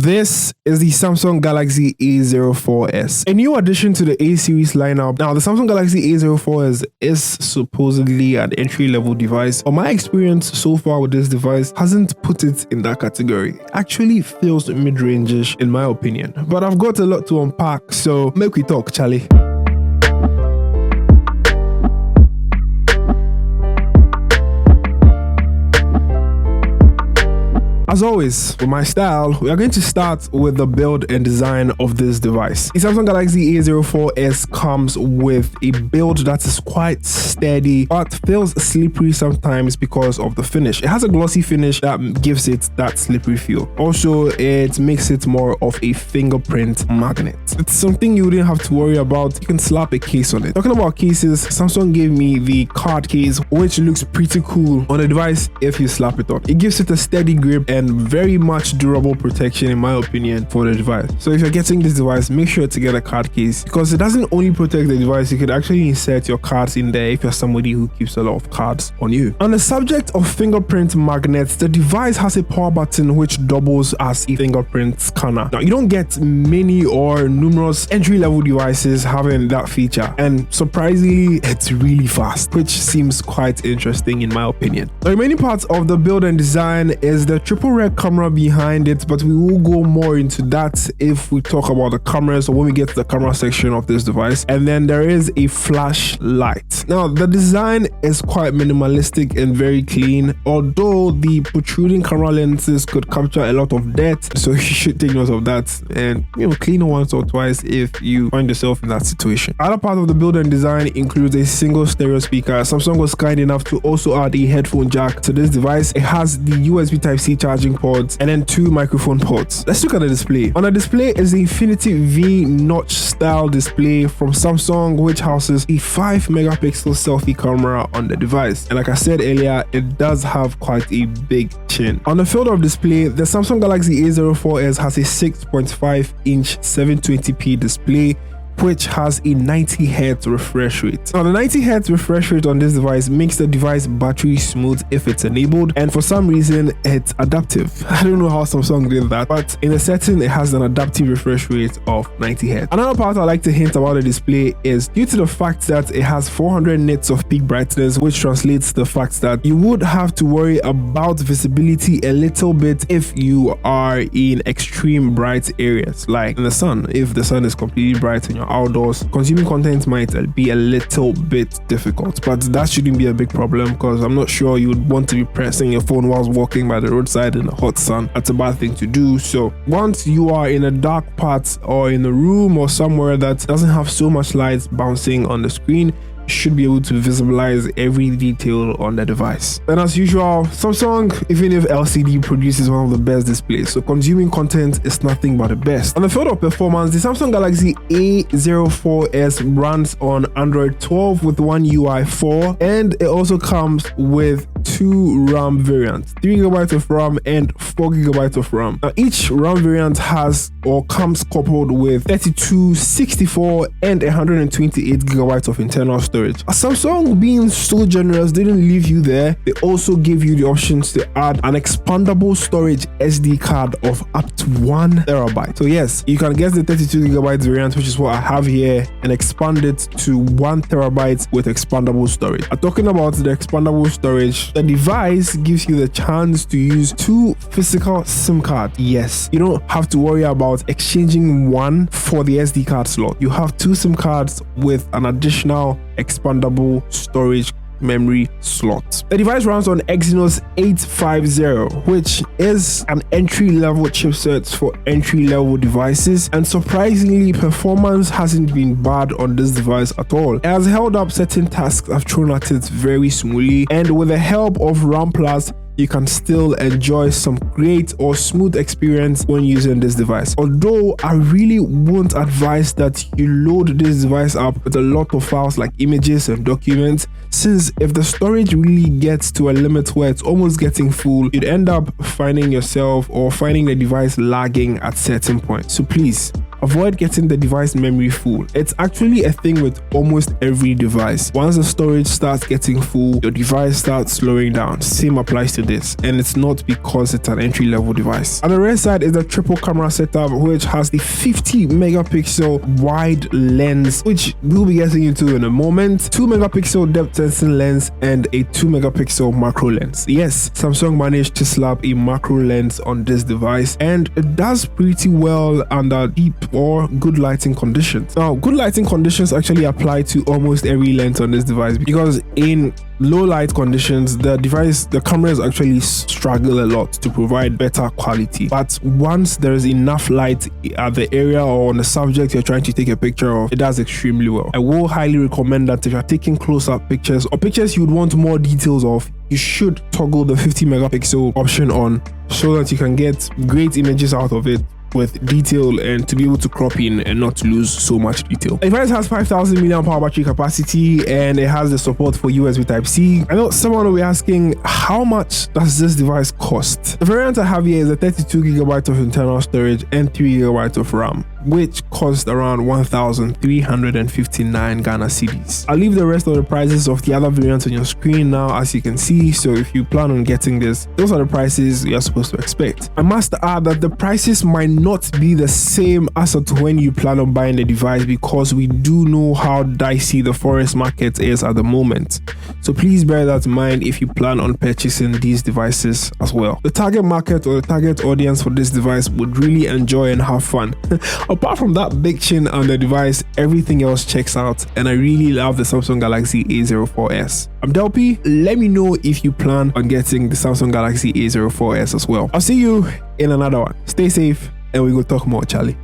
This is the Samsung Galaxy A04s, a new addition to the A series lineup. Now, the Samsung Galaxy A04s is supposedly an entry-level device, but my experience so far with this device hasn't put it in that category. It actually feels mid-range-ish in my opinion, but I've got a lot to unpack, so make we talk, Charlie. As always, with my style, we are going to start with the build and design of this device. The Samsung Galaxy A04s comes with a build that is quite steady, but feels slippery sometimes because of the finish. It has a glossy finish that gives it that slippery feel. Also, it makes it more of a fingerprint magnet. It's something you wouldn't have to worry about. You can slap a case on it. Talking about cases, Samsung gave me the card case, which looks pretty cool on the device if you slap it on. It gives it a steady grip and very much durable protection in my opinion for the device. So if you're getting this device, make sure to get a card case because it doesn't only protect the device, you could actually insert your cards in there if you're somebody who keeps a lot of cards on you. On the subject of fingerprint magnets, the device has a power button which doubles as a fingerprint scanner. Now you don't get many or numerous entry-level devices having that feature, and surprisingly it's really fast, which seems quite interesting in my opinion. The remaining parts of the build and design is the triple red camera behind it, but we will go more into that if we talk about the cameras or when we get to the camera section of this device. And then there is a flashlight. Now the design is quite minimalistic and very clean, although the protruding camera lenses could capture a lot of dirt, so you should take note of that and clean it once or twice if you find yourself in that situation. Other part of the build and design includes a single stereo speaker. Samsung was kind enough to also add a headphone jack to this device. It has the USB Type-C charging ports and then 2 microphone ports. Let's look at the display. On the display is the Infinity V notch style display from Samsung, which houses a 5 megapixel selfie camera on the device. And like I said earlier, it does have quite a big chin. On the field of display, the Samsung Galaxy A04s has a 6.5 inch 720p display, which has a 90 Hz refresh rate. Now the 90 Hz refresh rate on this device makes the device battery smooth if it's enabled, and for some reason it's adaptive. I don't know how Samsung did that, but in a setting it has an adaptive refresh rate of 90 Hz. Another part I like to hint about the display is due to the fact that it has 400 nits of peak brightness, which translates to the fact that you would have to worry about visibility a little bit if you are in extreme bright areas like in the sun. If the sun is completely bright and you're outdoors, consuming content might be a little bit difficult, but that shouldn't be a big problem because I'm not sure you would want to be pressing your phone whilst walking by the roadside in the hot sun. That's a bad thing to do. So once you are in a dark part or in a room or somewhere that doesn't have so much light bouncing on the screen, should be able to visualize every detail on the device. And as usual, Samsung, even if LCD, produces one of the best displays, so consuming content is nothing but the best. On the field of performance, the Samsung Galaxy A04s runs on Android 12 with One UI 4, and it also comes with 2 RAM variants, 3GB of RAM and 4GB of RAM. Now each RAM variant has or comes coupled with 32, 64 and 128GB of internal storage. Samsung, being so generous, didn't leave you there. They also gave you the options to add an expandable storage SD card of up to 1TB. So yes, you can get the 32GB variant, which is what I have here, and expand it to 1TB with expandable storage. Talking about the expandable storage, the device gives you the chance to use 2 physical SIM cards. Yes, you don't have to worry about exchanging one for the SD card slot. You have 2 SIM cards with an additional expandable storage memory slot. The device runs on Exynos 850, which is an entry-level chipset for entry-level devices, and surprisingly, performance hasn't been bad on this device at all. It has held up certain tasks I've thrown at it very smoothly, and with the help of RAM Plus, you can still enjoy some great or smooth experience when using this device. Although I really won't advise that you load this device up with a lot of files like images and documents, since if the storage really gets to a limit where it's almost getting full, you'd end up finding yourself or finding the device lagging at certain points. So please avoid getting the device memory full. It's actually a thing with almost every device. Once the storage starts getting full, your device starts slowing down. Same applies to this, and it's not because it's an entry-level device. On the rear side is the triple camera setup, which has the 50 megapixel wide lens, which we'll be getting into in a moment, 2 megapixel depth sensing lens, and a 2 megapixel macro lens. Yes, Samsung managed to slap a macro lens on this device, and it does pretty well under deep or good lighting conditions. Now, good lighting conditions actually apply to almost every lens on this device, because in low light conditions, the cameras actually struggle a lot to provide better quality. But once there is enough light at the area or on the subject you're trying to take a picture of, it does extremely well. I will highly recommend that if you're taking close-up pictures or pictures you would want more details of, you should toggle the 50 megapixel option on so that you can get great images out of it with detail and to be able to crop in and not lose so much detail. The device has 5000 mAh battery capacity and it has the support for USB Type-C. I know someone will be asking, how much does this device cost? The variant I have here is a 32GB of internal storage and 3GB of RAM, which cost around 1,359 Ghana cedis. I'll leave the rest of the prices of the other variants on your screen now, as you can see. So if you plan on getting this, those are the prices you're supposed to expect. I must add that the prices might not be the same as to when you plan on buying the device, because we do know how dicey the forex market is at the moment. So please bear that in mind if you plan on purchasing these devices as well. The target market or the target audience for this device would really enjoy and have fun. Apart from that big chin on the device, everything else checks out, and I really love the Samsung Galaxy A04s. I'm DELPPY. Let me know if you plan on getting the Samsung Galaxy A04s as well. I'll see you in another one. Stay safe, and we will talk more, Charlie.